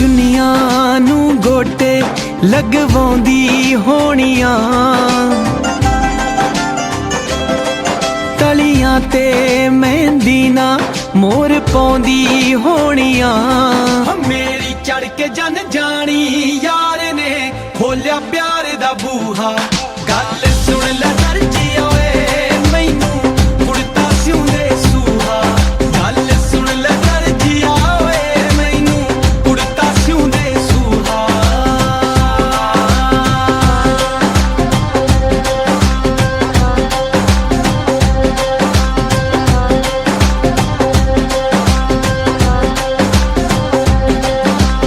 ਚੁੰਨੀਆਂ ਨੂੰ ਗੋਟੇ ਲਗਵਾਉਂਦੀ ਹੋਣੀਆਂ, ਤਲੀਆਂ ਤੇ ਮਹਿੰਦੀ ਨਾ ਮੋਰ ਪਾਉਂਦੀ ਹੋਣੀਆਂ। ਮੇਰੀ ਚੜ ਕੇ ਜਨ ਜਾਣੀ ਯਾਰ ਨੇ ਖੋਲਿਆ ਪਿਆਰ ਦਾ ਬੂਹਾ। ਗੱਲ ਸੁਣ ਲੈ ਦਰਜੀ ਓਏ ਮੈਨੂੰ ਕੁੜਤਾ ਸਿਉਂਦੇ ਸੂਹਾ। ਗੱਲ ਸੁਣ ਲੈ ਦਰਜੀ ਓਏ ਮੈਨੂੰ ਕੁੜਤਾ ਸਿਉਂਦੇ ਸੂਹਾ।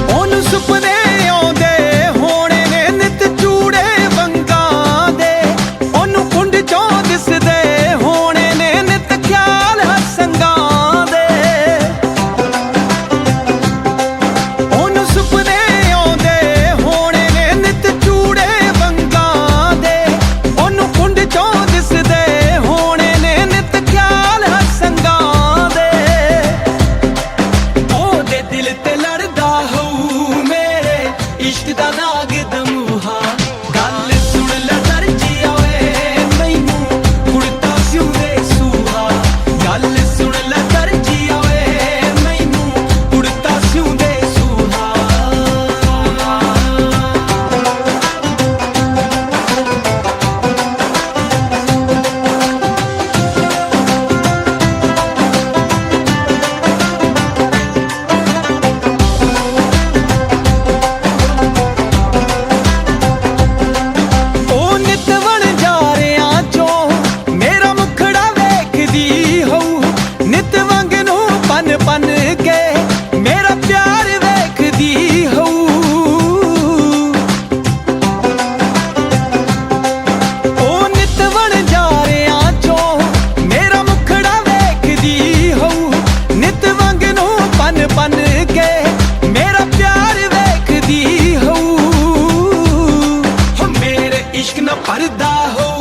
ਉਹਨੂੰ ਸੁਪਨੇ ਆਉਂਦੇ ਹੋਣੇ ਨੇ ਨਿਤ ਚੂੜੇ ਵੰਗਾਂ ਦੇ, ਉਹਨੂੰ ਕੁੰਡ ਚੋਂ ਦਿਸਦੇ ਹੋਣੇ ਨੇ ਨਿਤ ਖਿਆਲ ਹਸੰਗਾਂ ਦੇ। ਉਹਨੂੰ ਸੁਪਨੇ ਆਉਂਦੇ ਹੋਣੇ ਨੇ ਨਿਤ ਚੂੜੇ ਵੰਗਾਂ ਦੇ, ਉਹਨੂੰ ਕੁੰਡ ਚੋਂ ਦਿਸਦੇ ਹੋਣੇ ਨੇ ਨਿਤ ਖਿਆਲ ਹਸੰਗਾਂ ਦੇ। ਉਹਦੇ ਦਿਲ ਤੇ ਲੜਦਾ ਹੋਊ ਮੇਰੇ ਇਸ਼ਕ ਦਾ ਨਾਗ ਦਮੂਹਾ। ਗੱਲ ਸੁਣ ਲੈ ਦਰਜੀ ਓਏ ਮੈਨੂੰ ਕੁੜਤਾ ਸਿਉਂਦੇ ਸੂਹਾ। ਗੱਲ ਸੁਣ ਲੈ ਦਰਜੀ ਓਏ ਮੈਨੂੰ ਕੁੜਤਾ ਸਿਉਂਦੇ ਸੂਹਾ। ਉਹ ਨਿਤ ਵਣਜਾਰਿਆਂ ਚੋਂ ਮੇਰਾ ਮੁਖੜਾ ਵੇਖਦੀ ਹੋਊ, ਨਿਤ ਵਾਂਗ ਨੂੰ ਪਨ ਪਨ ਕੇ ਮੇਰਾ ਪਿਆਰ ਵੇਖਦੀ ਹੋਊ। ਉਹ ਨਿਤ ਵਣਜਾਰਿਆਂ ਚੋਂ ਮੇਰਾ ਮੁਖੜਾ ਵੇਖਦੀ ਹੋਊ, ਨਿਤ ਵਾਂਗ ਨੂੰ ਪਨ ਪਨ ਕੇ ਮੇਰਾ ਪਿਆਰ ਵੇਖਦੀ ਹੋਊ। ਮੇਰੇ ਇਸ਼ਕ ਨਾ ਪਰਦਾ ਹੋ